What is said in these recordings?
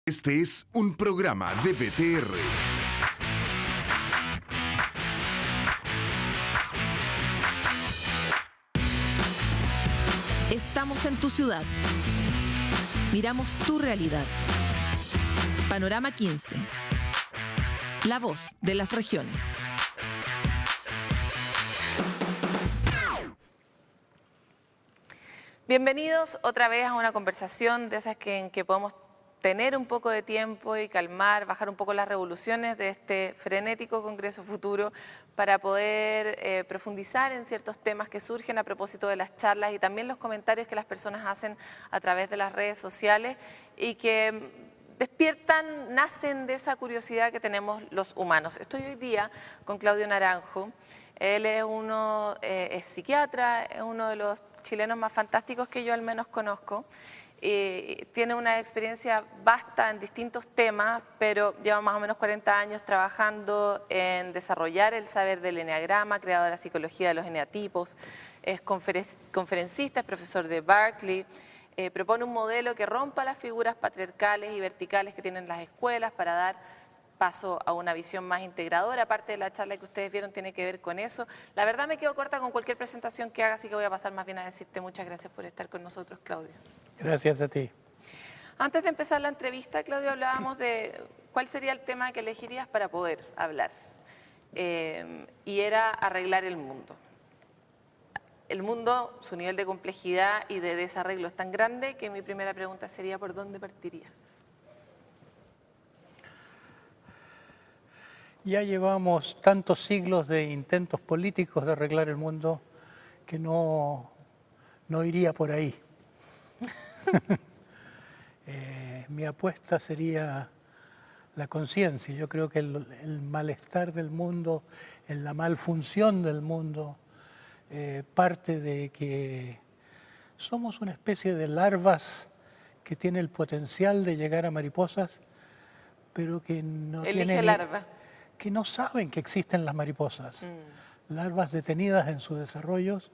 Este es un programa de BTR. Estamos en tu ciudad. Miramos tu realidad. Panorama 15. La voz de las regiones. Bienvenidos otra vez a una conversación de esas en que podemos tener un poco de tiempo y calmar, bajar un poco las revoluciones de este frenético Congreso Futuro para poder profundizar en ciertos temas que surgen a propósito de las charlas y también los comentarios que las personas hacen a través de las redes sociales y que despiertan, nacen de esa curiosidad que tenemos los humanos. Estoy hoy día con Claudio Naranjo. Él es psiquiatra, es uno de los chilenos más fantásticos que yo al menos conozco. Tiene una experiencia vasta en distintos temas, pero lleva más o menos 40 años trabajando en desarrollar el saber del eneagrama, creador de la psicología de los eneatipos, es conferencista, es profesor de Berkeley, propone un modelo que rompa las figuras patriarcales y verticales que tienen las escuelas para dar paso a una visión más integradora. Aparte de la charla que ustedes vieron tiene que ver con eso. La verdad me quedo corta con cualquier presentación que haga, así que voy a pasar más bien a decirte muchas gracias por estar con nosotros, Claudio. Gracias a ti. Antes de empezar la entrevista, Claudio, hablábamos de cuál sería el tema que elegirías para poder hablar. Y era arreglar el mundo. El mundo, su nivel de complejidad y de desarreglo es tan grande que mi primera pregunta sería ¿por dónde partirías? Ya llevamos tantos siglos de intentos políticos de arreglar el mundo que no iría por ahí. Mi apuesta sería la conciencia. Yo creo que el malestar del mundo, la malfunción del mundo, parte de que somos una especie de larvas que tiene el potencial de llegar a mariposas, pero que no tienen... larva. que no saben que existen las mariposas, larvas detenidas en sus desarrollos,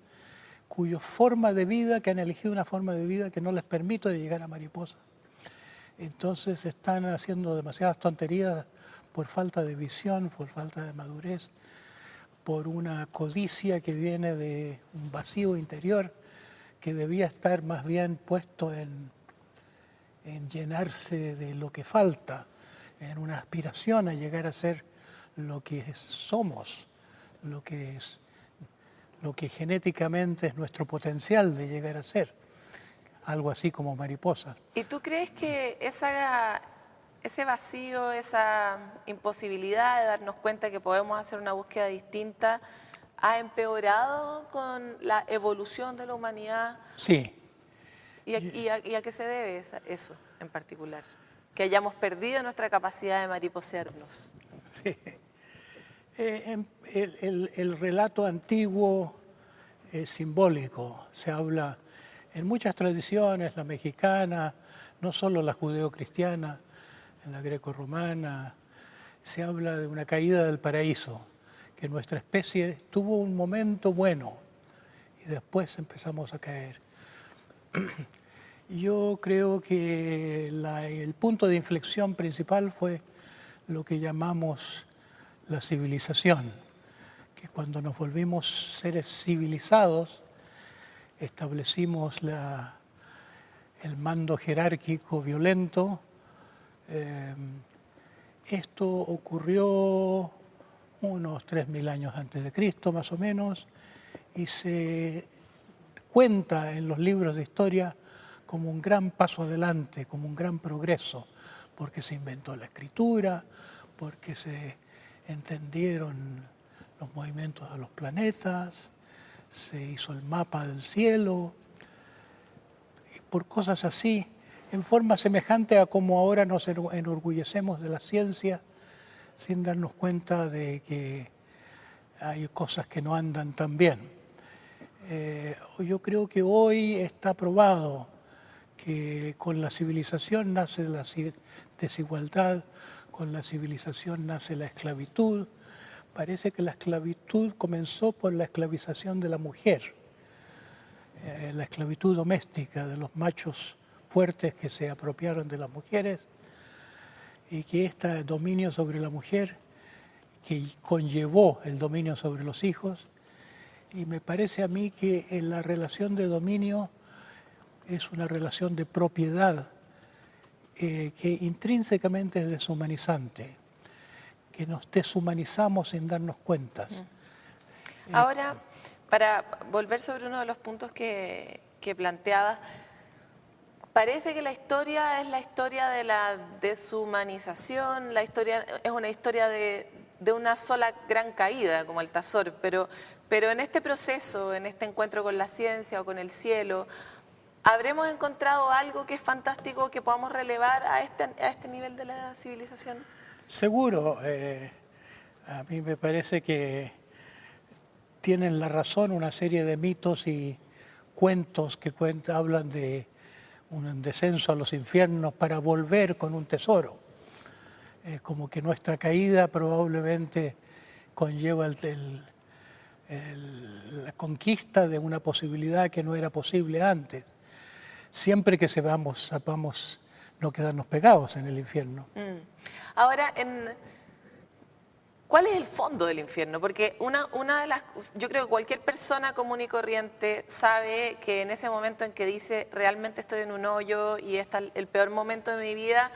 cuya forma de vida, que han elegido una forma de vida que no les permite llegar a mariposas. Entonces están haciendo demasiadas tonterías por falta de visión, por falta de madurez, por una codicia que viene de un vacío interior que debía estar más bien puesto en llenarse de lo que falta, en una aspiración a llegar a ser lo que somos, lo que genéticamente es nuestro potencial de llegar a ser, algo así como mariposas. ¿Y tú crees que ese vacío, esa imposibilidad de darnos cuenta que podemos hacer una búsqueda distinta ha empeorado con la evolución de la humanidad? Sí. ¿Y a qué se debe eso en particular? Que hayamos perdido nuestra capacidad de mariposearnos. Sí. El relato antiguo es simbólico. Se habla en muchas tradiciones, la mexicana, no solo la judeocristiana, en la greco-romana, se habla de una caída del paraíso, que nuestra especie tuvo un momento bueno y después empezamos a caer. Yo creo que el punto de inflexión principal fue lo que llamamos la civilización, que cuando nos volvimos seres civilizados, establecimos el mando jerárquico violento. Esto ocurrió unos 3000 años antes de Cristo, más o menos, y se cuenta en los libros de historia como un gran paso adelante, como un gran progreso, porque se inventó la escritura, porque se entendieron los movimientos de los planetas, se hizo el mapa del cielo, y por cosas así, en forma semejante a como ahora nos enorgullecemos de la ciencia, sin darnos cuenta de que hay cosas que no andan tan bien. Yo creo que hoy está probado que con la civilización nace la desigualdad, con la civilización nace la esclavitud. Parece que la esclavitud comenzó por la esclavización de la mujer, la esclavitud doméstica de los machos fuertes que se apropiaron de las mujeres, y que este dominio sobre la mujer, que conllevó el dominio sobre los hijos, y me parece a mí que en la relación de dominio es una relación de propiedad que intrínsecamente es deshumanizante, que nos deshumanizamos sin darnos cuenta. Ahora, para volver sobre uno de los puntos que planteabas, parece que la historia es la historia de la deshumanización, la historia es una historia de una sola gran caída, como Altazor, pero en este proceso, en este encuentro con la ciencia o con el cielo, ¿habremos encontrado algo que es fantástico que podamos relevar a este nivel de la civilización? Seguro, a mí me parece que tienen la razón una serie de mitos y cuentos que hablan de un descenso a los infiernos para volver con un tesoro. Como que nuestra caída probablemente conlleva la conquista de una posibilidad que no era posible antes, siempre que sepamos no quedarnos pegados en el infierno. Ahora, ¿cuál es el fondo del infierno? Porque yo creo que cualquier persona común y corriente sabe que en ese momento en que dice realmente estoy en un hoyo y está el peor momento de mi vida,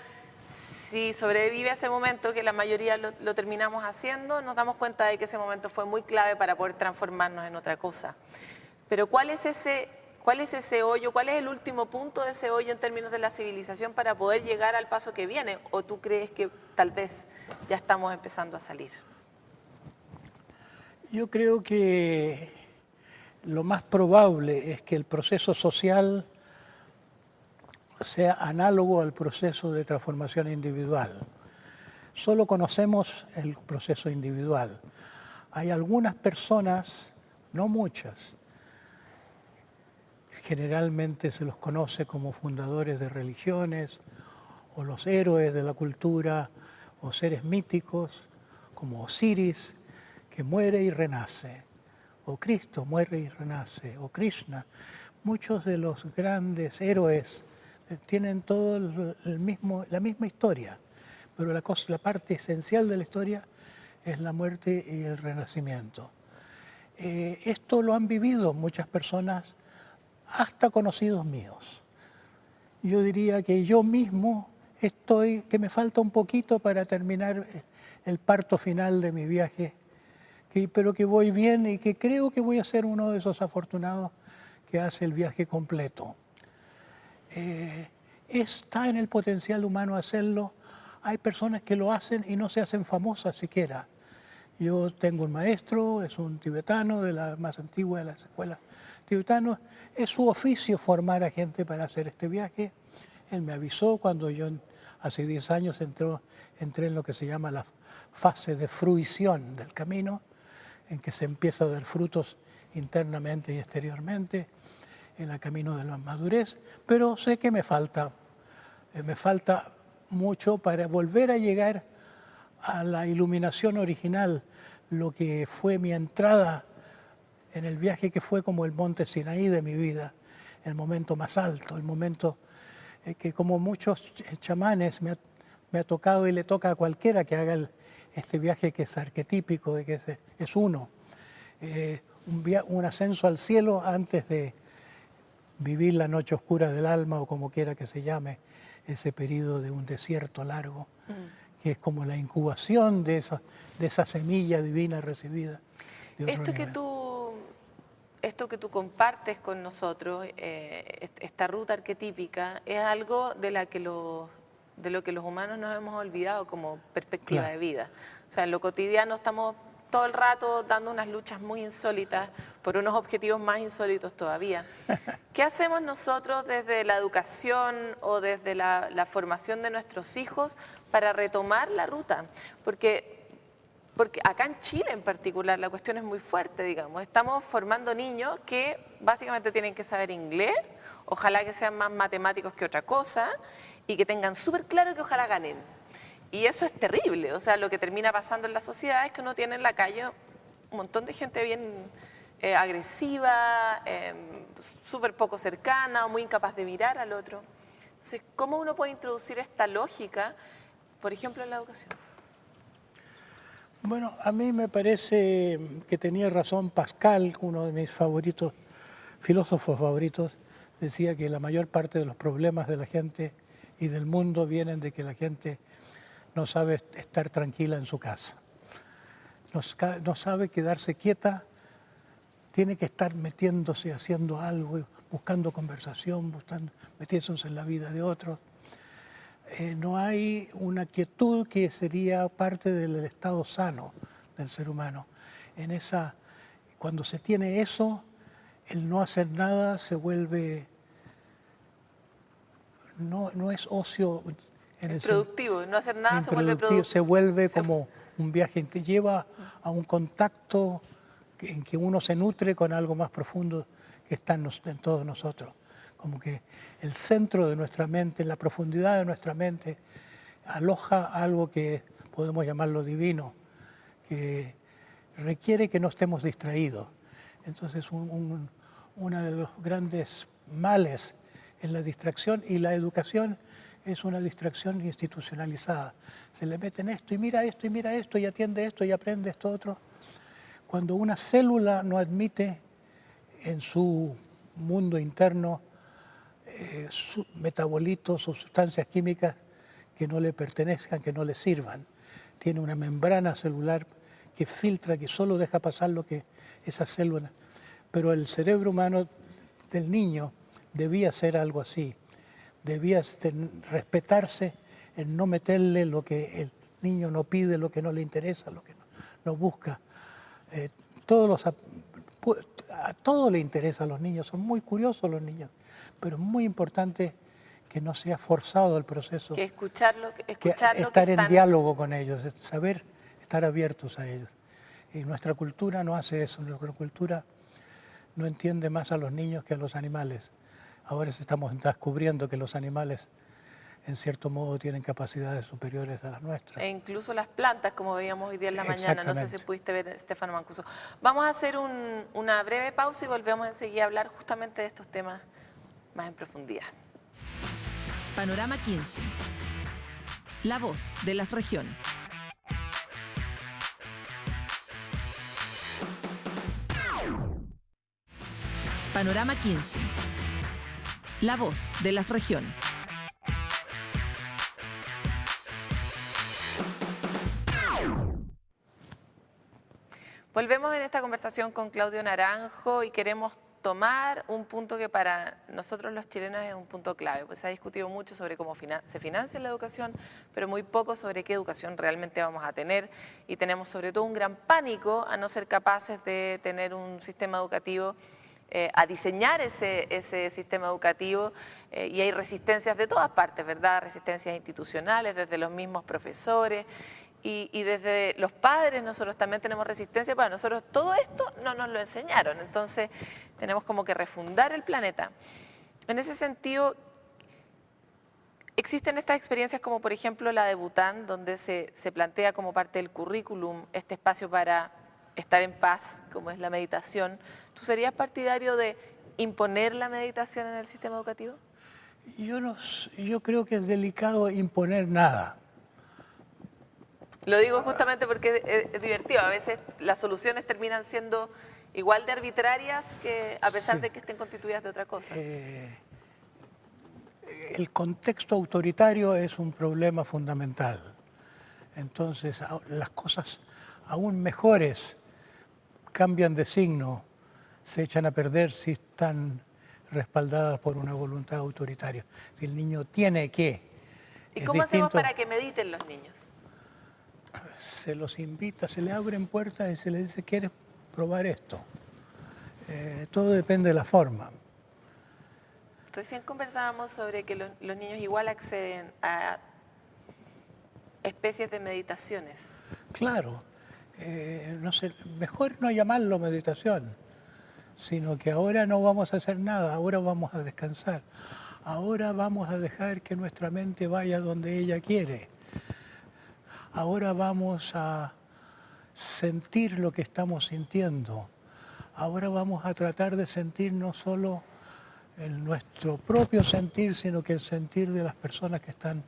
si sobrevive a ese momento, que la mayoría lo terminamos haciendo, nos damos cuenta de que ese momento fue muy clave para poder transformarnos en otra cosa. Pero ¿cuál es ese hoyo? ¿Cuál es el último punto de ese hoyo en términos de la civilización para poder llegar al paso que viene? ¿O tú crees que tal vez ya estamos empezando a salir? Yo creo que lo más probable es que el proceso social sea análogo al proceso de transformación individual. Solo conocemos el proceso individual. Hay algunas personas, no muchas, generalmente se los conoce como fundadores de religiones o los héroes de la cultura o seres míticos como Osiris, que muere y renace, o Cristo muere y renace, o Krishna. Muchos de los grandes héroes tienen todo la misma historia, pero la parte esencial de la historia es la muerte y el renacimiento. Esto lo han vivido muchas personas, hasta conocidos míos. Yo diría que yo mismo que me falta un poquito para terminar el parto final de mi viaje, pero que voy bien y que creo que voy a ser uno de esos afortunados que hace el viaje completo. Está en el potencial humano hacerlo. Hay personas que lo hacen y no se hacen famosas siquiera. Yo tengo un maestro, es un tibetano, de la más antigua de las escuelas tibetanas. Es su oficio formar a gente para hacer este viaje. Él me avisó cuando yo hace 10 años entré en lo que se llama la fase de fruición del camino, en que se empieza a dar frutos internamente y exteriormente, en el camino de la madurez, pero sé que me falta mucho para volver a llegar a la iluminación original, lo que fue mi entrada en el viaje, que fue como el monte Sinaí de mi vida, el momento más alto, el momento que como muchos chamanes me ha tocado y le toca a cualquiera que haga este viaje, que es arquetípico, de que es uno, un ascenso al cielo antes de vivir la noche oscura del alma, o como quiera que se llame, ese periodo de un desierto largo, que es como la incubación de esa semilla divina recibida. Esto que tú compartes con nosotros, esta ruta arquetípica, es algo de lo que los humanos nos hemos olvidado como perspectiva de vida. O sea, en lo cotidiano estamos todo el rato dando unas luchas muy insólitas por unos objetivos más insólitos todavía. ¿Qué hacemos nosotros desde la educación o desde la formación de nuestros hijos para retomar la ruta? Porque acá en Chile en particular la cuestión es muy fuerte, digamos. Estamos formando niños que básicamente tienen que saber inglés, ojalá que sean más matemáticos que otra cosa, y que tengan súper claro que ojalá ganen. Y eso es terrible. O sea, lo que termina pasando en la sociedad es que uno tiene en la calle un montón de gente bien agresiva, súper poco cercana, o muy incapaz de mirar al otro. Entonces, ¿cómo uno puede introducir esta lógica por ejemplo, en la educación? Bueno, a mí me parece que tenía razón Pascal, uno de mis favoritos, filósofos favoritos, decía que la mayor parte de los problemas de la gente y del mundo vienen de que la gente no sabe estar tranquila en su casa. No sabe quedarse quieta, tiene que estar metiéndose, haciendo algo, buscando conversación, metiéndose en la vida de otros. No hay una quietud que sería parte del estado sano del ser humano. Cuando se tiene eso, el no hacer nada se vuelve, no es ocio en el Productivo, no hacer nada se vuelve improductivo, se productivo. vuelve como un viaje que lleva a un contacto en que uno se nutre con algo más profundo que está en todos nosotros. Como que el centro de nuestra mente, la profundidad de nuestra mente, aloja algo que podemos llamarlo divino, que requiere que no estemos distraídos. Entonces, uno de los grandes males es la distracción, y la educación es una distracción institucionalizada. Se le meten esto, y mira esto, y atiende esto, y aprende esto otro. Cuando una célula no admite en su mundo interno metabolitos o sustancias químicas que no le pertenezcan, que no le sirvan. Tiene una membrana celular que filtra, que solo deja pasar lo que esas células. Pero el cerebro humano del niño debía ser algo así. Debía respetarse en no meterle lo que el niño no pide, lo que no le interesa, lo que no busca. A todo le interesa a los niños, son muy curiosos los niños, pero es muy importante que no sea forzado el proceso. Que escucharlo, estar en diálogo con ellos, saber estar abiertos a ellos. Y nuestra cultura no hace eso, nuestra cultura no entiende más a los niños que a los animales. Ahora estamos descubriendo que los animales, en cierto modo, tienen capacidades superiores a las nuestras. E incluso las plantas, como veíamos hoy día en la mañana. No sé si pudiste ver, Stefano Mancuso. Vamos a hacer una breve pausa y volvemos enseguida a hablar justamente de estos temas más en profundidad. Panorama 15. La voz de las regiones. Panorama 15. La voz de las regiones. Volvemos en esta conversación con Claudio Naranjo y queremos tomar un punto que para nosotros los chilenos es un punto clave, pues se ha discutido mucho sobre cómo se financia la educación, pero muy poco sobre qué educación realmente vamos a tener, y tenemos sobre todo un gran pánico a no ser capaces de tener un sistema educativo, a diseñar ese sistema educativo, y hay resistencias de todas partes, ¿verdad? Resistencias institucionales, desde los mismos profesores, y desde los padres nosotros también tenemos resistencia. Para nosotros todo esto no nos lo enseñaron, entonces tenemos como que refundar el planeta. En ese sentido, existen estas experiencias como por ejemplo la de Bután, donde se plantea como parte del currículum este espacio para estar en paz, como es la meditación. ¿Tú serías partidario de imponer la meditación en el sistema educativo? Yo creo que es delicado imponer nada. Lo digo justamente porque es divertido. A veces las soluciones terminan siendo igual de arbitrarias, que a pesar de que estén constituidas de otra cosa. El contexto autoritario es un problema fundamental. Entonces, las cosas aún mejores cambian de signo, se echan a perder si están respaldadas por una voluntad autoritaria. Si el niño tiene que... ¿Y cómo hacemos para que mediten los niños? Se los invita, se le abren puertas y se les dice, ¿quieres probar esto? Todo depende de la forma. Recién conversábamos sobre que los niños igual acceden a especies de meditaciones. Claro, no sé, mejor no llamarlo meditación, sino que ahora no vamos a hacer nada, ahora vamos a descansar, ahora vamos a dejar que nuestra mente vaya donde ella quiere. Ahora vamos a sentir lo que estamos sintiendo. Ahora vamos a tratar de sentir no solo nuestro propio sentir, sino que el sentir de las personas que están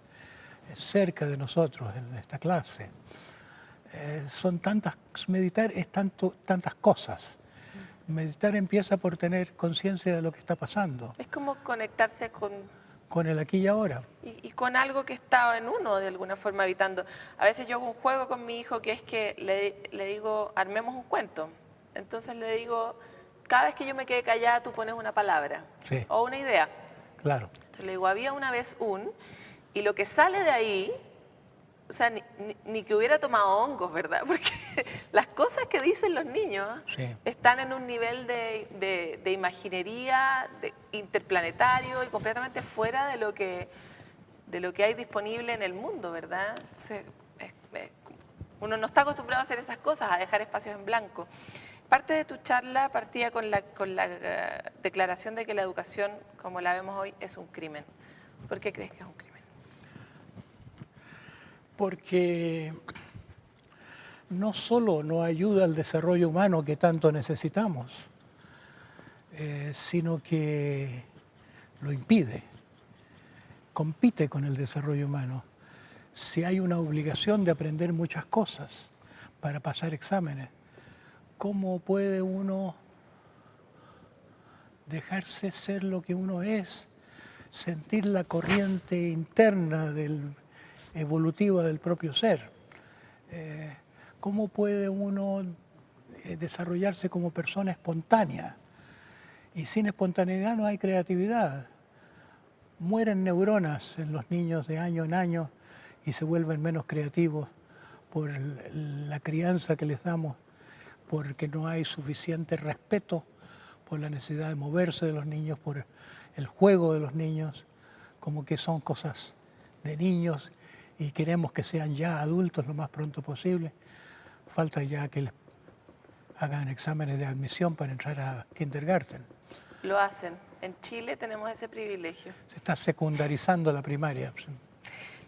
cerca de nosotros en esta clase. Meditar es tantas cosas. Meditar empieza por tener conciencia de lo que está pasando, Es como conectarse con el aquí y ahora. y con algo que está en uno de alguna forma habitando. A veces yo hago un juego con mi hijo que es que le digo, armemos un cuento. Entonces le digo, cada vez que yo me quede callada tú pones una palabra Sí. o una idea. Claro, Entonces le digo, había una vez y lo que sale de ahí, o sea, ni que hubiera tomado hongos, ¿verdad? Porque las cosas que dicen los niños sí. están en un nivel de imaginería, interplanetario y completamente fuera de lo que hay disponible en el mundo, ¿verdad? Entonces, uno no está acostumbrado a hacer esas cosas, a dejar espacios en blanco. Parte de tu charla partía con la declaración de que la educación, como la vemos hoy, es un crimen. ¿Por qué crees que es un crimen? Porque no solo no ayuda al desarrollo humano que tanto necesitamos, sino que lo impide, compite con el desarrollo humano. Si hay una obligación de aprender muchas cosas para pasar exámenes, ¿cómo puede uno dejarse ser lo que uno es, sentir la corriente interna evolutiva del propio ser? ¿Cómo puede uno desarrollarse como persona espontánea? Y sin espontaneidad no hay creatividad. Mueren neuronas en los niños de año en año y se vuelven menos creativos por la crianza que les damos, porque no hay suficiente respeto por la necesidad de moverse de los niños, por el juego de los niños, como que son cosas de niños y queremos que sean ya adultos lo más pronto posible. Falta ya que les hagan exámenes de admisión para entrar a kindergarten. Lo hacen. En Chile tenemos ese privilegio. Se está secundarizando la primaria.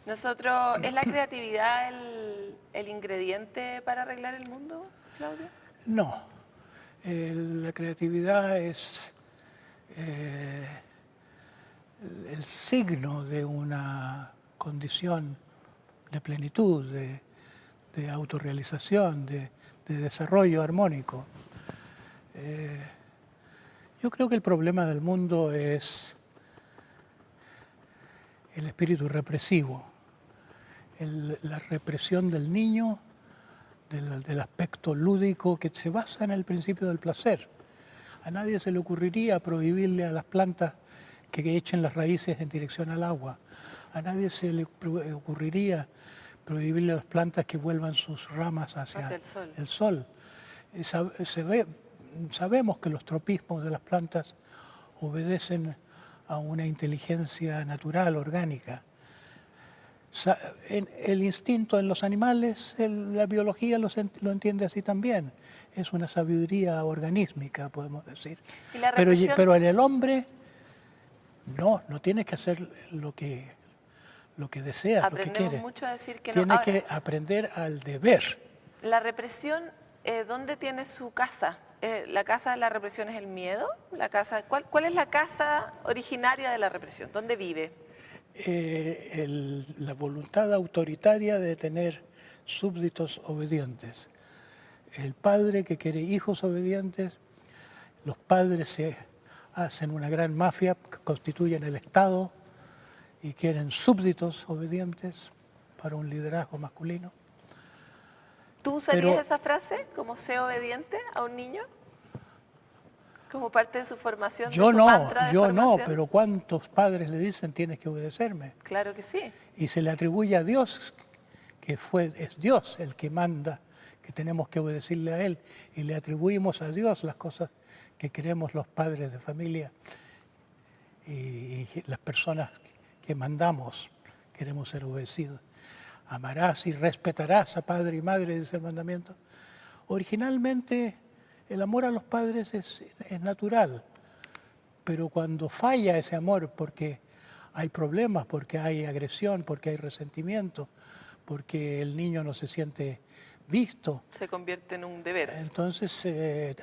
Nosotros, ¿es la creatividad el ingrediente para arreglar el mundo, Claudia? No, la creatividad es el signo de una condición de plenitud, de autorrealización, de desarrollo armónico. Yo creo que el problema del mundo es el espíritu represivo, la represión del niño, del aspecto lúdico que se basa en el principio del placer. A nadie se le ocurriría prohibirle a las plantas que echen las raíces en dirección al agua. A nadie se le ocurriría prohibirle a las plantas que vuelvan sus ramas hacia el sol. Sabemos que los tropismos de las plantas obedecen a una inteligencia natural, orgánica. El instinto en los animales, la biología lo entiende así también. Es una sabiduría organísmica, podemos decir. ¿Y la Pero en el hombre, no tiene que hacer lo que desea, lo que quiere. Aprendemos mucho a decir que no. Tiene Ahora, que aprender al deber. la represión, ¿dónde tiene su casa? ¿La casa de la represión es el miedo? ¿Cuál es la casa originaria de la represión? ¿Dónde vive? La voluntad autoritaria de tener súbditos obedientes. El padre que quiere hijos obedientes, los padres se hacen una gran mafia, constituyen el Estado y quieren súbditos obedientes para un liderazgo masculino. ¿Tú usarías esa frase como sé obediente a un niño? ¿Como parte de su formación, de su mantra de formación? Yo no, pero ¿cuántos padres le dicen tienes que obedecerme? Claro que sí. Y se le atribuye a Dios, que es Dios el que manda, que tenemos que obedecerle a Él. Y le atribuimos a Dios las cosas que queremos los padres de familia y las personas que mandamos, queremos ser obedecidos. Amarás y respetarás a padre y madre, dice el mandamiento. Originalmente el amor a los padres es natural, pero cuando falla ese amor porque hay problemas, porque hay agresión, porque hay resentimiento, porque el niño no se siente visto, Se convierte en un deber. entonces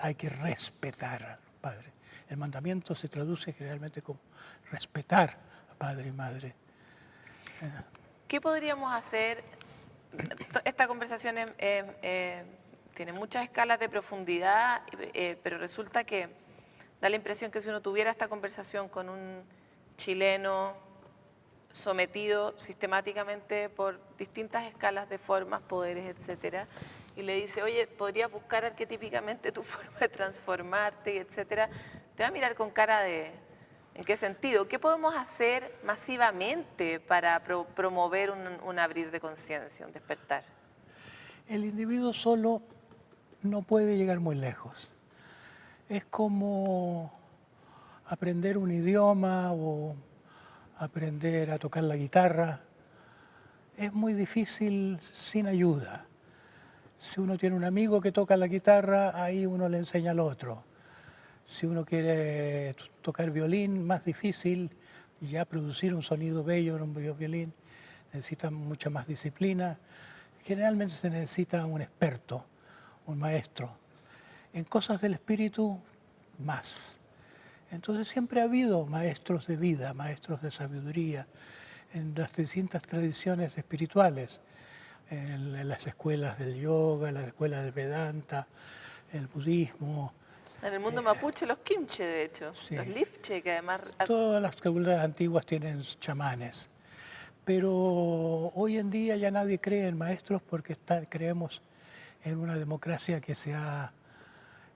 hay que respetar al padre. El mandamiento se traduce generalmente como respetar a padre y madre. ¿Qué podríamos hacer? Esta conversación tiene muchas escalas de profundidad, pero resulta que da la impresión que si uno tuviera esta conversación con un chileno sometido sistemáticamente por distintas escalas de formas, poderes, etcétera, y le dice, oye, podrías buscar arquetípicamente tu forma de transformarte, etcétera, te va a mirar con cara de, ¿en qué sentido? ¿Qué podemos hacer masivamente para promover un abrir de conciencia, un despertar? El individuo solo no puede llegar muy lejos. Es como aprender un idioma o aprender a tocar la guitarra. Es muy difícil sin ayuda. Si uno tiene un amigo que toca la guitarra, ahí uno le enseña al otro. Si uno quiere tocar violín, más difícil, ya producir un sonido bello en un violín necesita mucha más disciplina. Generalmente se necesita un experto, un maestro. En cosas del espíritu, más. Entonces siempre ha habido maestros de vida, maestros de sabiduría, en las distintas tradiciones espirituales, en las escuelas del yoga, en las escuelas del Vedanta, el budismo. En el mundo mapuche, los kimche, de hecho, Sí. los lifche, que además... Todas las culturas antiguas tienen chamanes, pero hoy en día ya nadie cree en maestros porque creemos en una democracia que se ha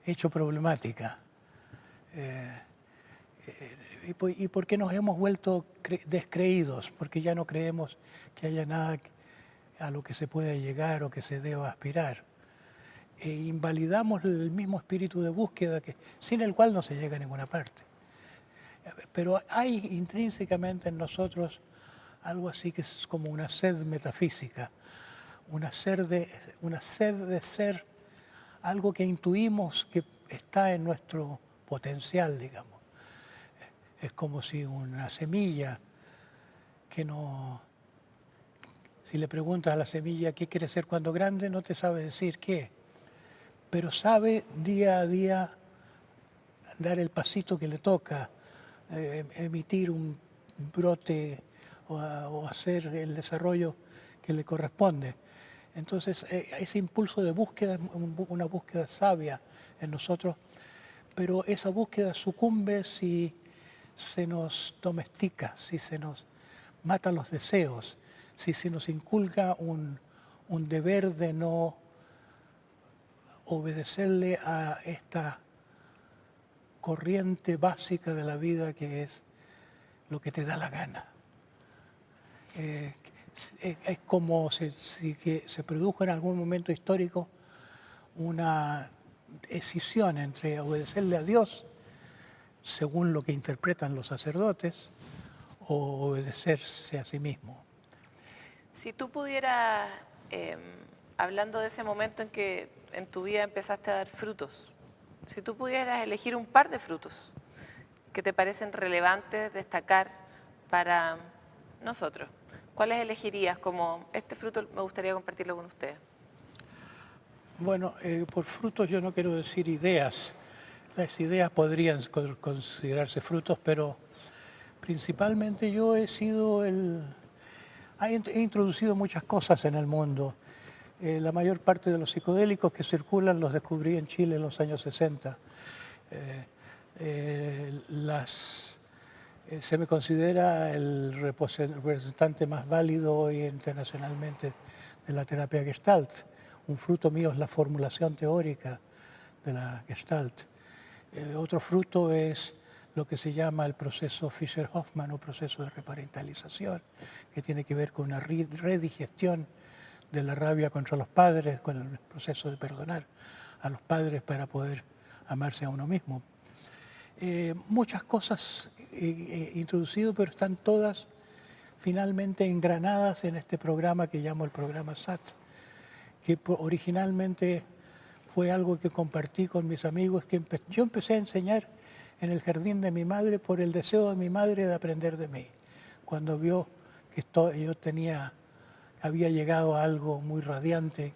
hecho problemática. ¿Y por qué nos hemos vuelto descreídos? Porque ya no creemos que haya nada a lo que se pueda llegar o que se deba aspirar. Invalidamos el mismo espíritu de búsqueda sin el cual no se llega a ninguna parte. Pero hay intrínsecamente en nosotros algo así que es como una sed metafísica, una sed de ser algo que intuimos que está en nuestro potencial, digamos. Es como si una semilla que no... Si le preguntas a la semilla qué quiere ser cuando grande, no te sabe decir qué, pero sabe día a día dar el pasito que le toca, emitir un brote o hacer el desarrollo que le corresponde. Entonces, ese impulso de búsqueda es una búsqueda sabia en nosotros, pero esa búsqueda sucumbe si se nos domestica, si se nos mata los deseos, si se nos inculca un deber de no obedecerle a esta corriente básica de la vida que es lo que te da la gana. Es como si que se produjo en algún momento histórico una escisión entre obedecerle a Dios, según lo que interpretan los sacerdotes, o obedecerse a sí mismo. Si tú pudieras, hablando de ese momento en que en tu vida empezaste a dar frutos, si tú pudieras elegir un par de frutos que te parecen relevantes destacar para nosotros, ¿cuáles elegirías como este fruto me gustaría compartirlo con ustedes? Bueno, por frutos yo no quiero decir ideas. Las ideas podrían considerarse frutos, pero principalmente yo he introducido muchas cosas en el mundo. La mayor parte de los psicodélicos que circulan los descubrí en Chile en los años 60. Se me considera el representante más válido hoy internacionalmente de la terapia Gestalt. Un fruto mío es la formulación teórica de la Gestalt. Otro fruto es lo que se llama el proceso Fischer-Hoffmann o proceso de reparentalización, que tiene que ver con una redigestión de la rabia contra los padres, con el proceso de perdonar a los padres para poder amarse a uno mismo. Muchas cosas he introducido, pero están todas finalmente engranadas en este programa que llamo el programa SAT, que originalmente fue algo que compartí con mis amigos, que yo empecé a enseñar en el jardín de mi madre por el deseo de mi madre de aprender de mí. Cuando vio que yo había llegado a algo muy radiante,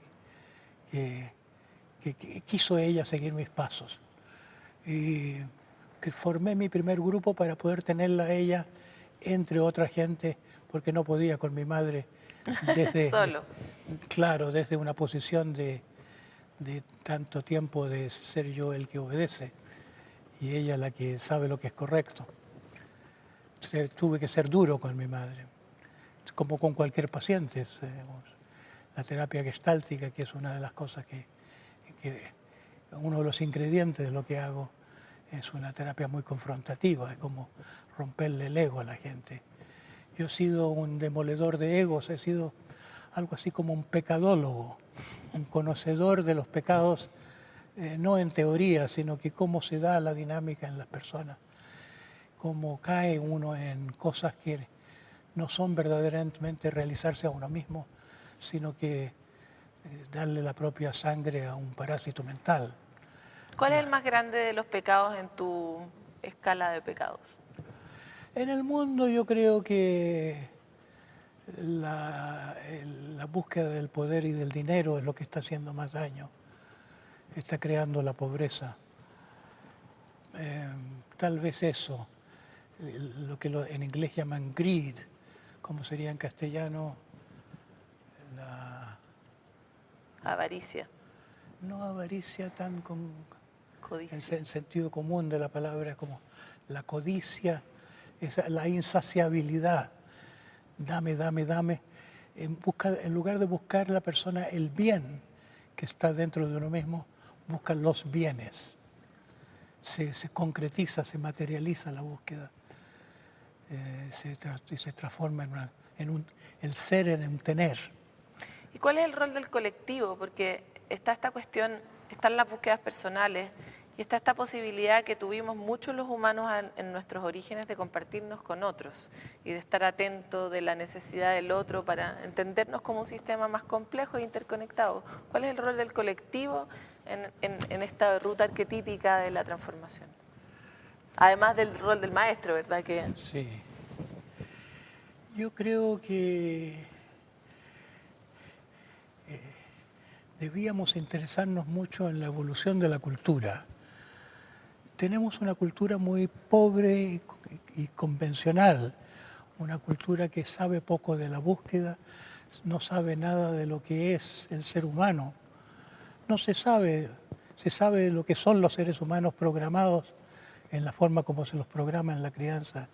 que quiso ella seguir mis pasos. Y que formé mi primer grupo para poder tenerla a ella entre otra gente, porque no podía con mi madre desde, Solo. claro, desde una posición de tanto tiempo de ser yo el que obedece y ella la que sabe lo que es correcto. Tuve que ser duro con mi madre, como con cualquier paciente. La terapia gestáltica, que es una de las cosas que uno de los ingredientes de lo que hago, es una terapia muy confrontativa, es como romperle el ego a la gente. Yo he sido un demoledor de egos, he sido algo así como un pecadólogo, un conocedor de los pecados, no en teoría, sino que cómo se da la dinámica en las personas, cómo cae uno en cosas que no son verdaderamente realizarse a uno mismo, sino que darle la propia sangre a un parásito mental. ¿Cuál es el más grande de los pecados en tu escala de pecados? En el mundo yo creo que la búsqueda del poder y del dinero es lo que está haciendo más daño, está creando la pobreza. Tal vez eso, lo que en inglés llaman greed, como sería en castellano, la, Avaricia, no avaricia tan con codicia. el sentido común de la palabra, como la codicia, la insaciabilidad. Dame, dame, dame. En lugar de buscar la persona el bien que está dentro de uno mismo, busca los bienes. Se concretiza, se materializa la búsqueda, y se transforma el ser en un tener. ¿Y cuál es el rol del colectivo? Porque está esta cuestión, están las búsquedas personales y está esta posibilidad que tuvimos muchos los humanos en nuestros orígenes de compartirnos con otros y de estar atentos de la necesidad del otro para entendernos como un sistema más complejo e interconectado. ¿Cuál es el rol del colectivo en esta ruta arquetípica de la transformación? Además del rol del maestro, ¿verdad? Sí. Yo creo que debíamos interesarnos mucho en la evolución de la cultura. Tenemos una cultura muy pobre y convencional, una cultura que sabe poco de la búsqueda, no sabe nada de lo que es el ser humano. No se sabe lo que son los seres humanos programados en la forma como se los programa en la crianza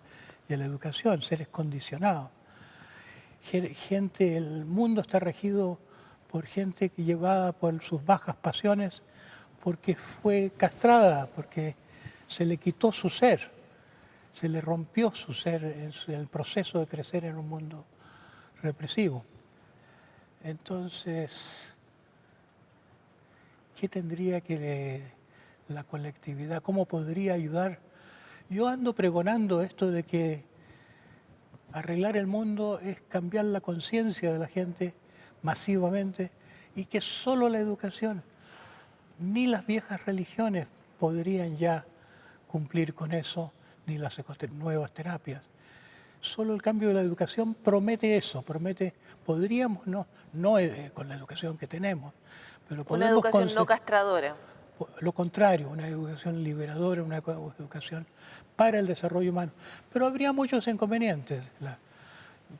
y en la educación, seres condicionados. El mundo está regido por gente que llevada por sus bajas pasiones, porque fue castrada, porque se le quitó su ser, se le rompió su ser en el proceso de crecer en un mundo represivo. Entonces, ¿qué tendría que la colectividad, cómo podría ayudar? Yo ando pregonando esto de que arreglar el mundo es cambiar la conciencia de la gente masivamente y que solo la educación, ni las viejas religiones podrían ya cumplir con eso, ni las nuevas terapias. Solo el cambio de la educación promete eso, podríamos, no con la educación que tenemos, pero Una podemos educación no castradora. lo contrario, una educación liberadora, una educación para el desarrollo humano. Pero habría muchos inconvenientes,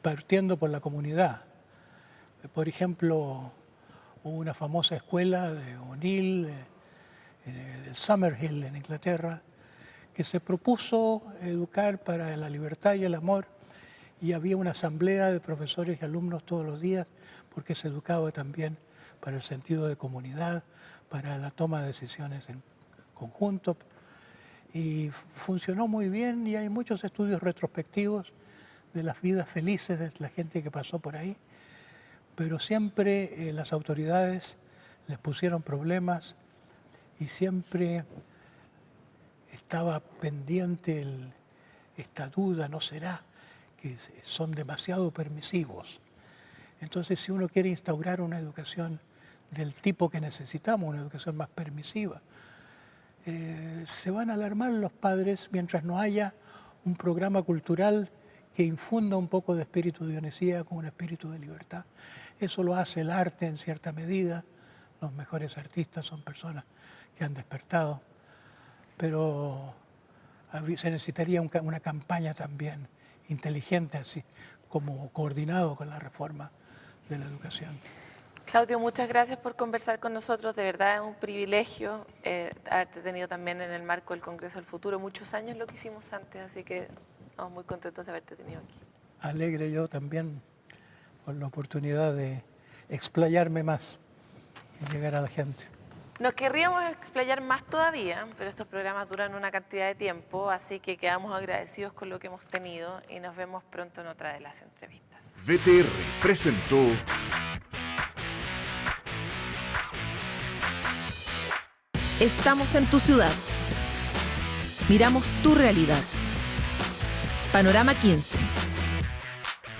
partiendo por la comunidad. Por ejemplo, hubo una famosa escuela de O'Neill, el Summerhill en Inglaterra, que se propuso educar para la libertad y el amor, y había una asamblea de profesores y alumnos todos los días, porque se educaba también para el sentido de comunidad, para la toma de decisiones en conjunto, y funcionó muy bien, y hay muchos estudios retrospectivos de las vidas felices de la gente que pasó por ahí, pero siempre las autoridades les pusieron problemas y siempre estaba pendiente esta duda, ¿no será que son demasiado permisivos? Entonces, si uno quiere instaurar una educación del tipo que necesitamos, una educación más permisiva, se van a alarmar los padres mientras no haya un programa cultural que infunda un poco de espíritu dionisíaco, un espíritu de libertad. Eso lo hace el arte en cierta medida. Los mejores artistas son personas que han despertado, pero se necesitaría una campaña también inteligente, así como coordinado con la reforma de la educación. Claudio, muchas gracias por conversar con nosotros. De verdad es un privilegio haberte tenido también en el marco del Congreso del Futuro. Muchos años lo que hicimos antes, así que estamos muy contentos de haberte tenido aquí. Alegre yo también por la oportunidad de explayarme más y llegar a la gente. Nos querríamos explayar más todavía, pero estos programas duran una cantidad de tiempo, así que quedamos agradecidos con lo que hemos tenido y nos vemos pronto en otra de las entrevistas. VTR presentó Estamos en tu ciudad. Miramos tu realidad. Panorama 15.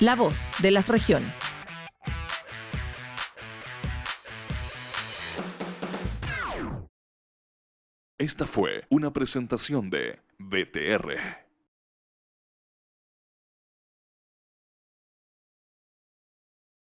La voz de las regiones. Esta fue una presentación de VTR.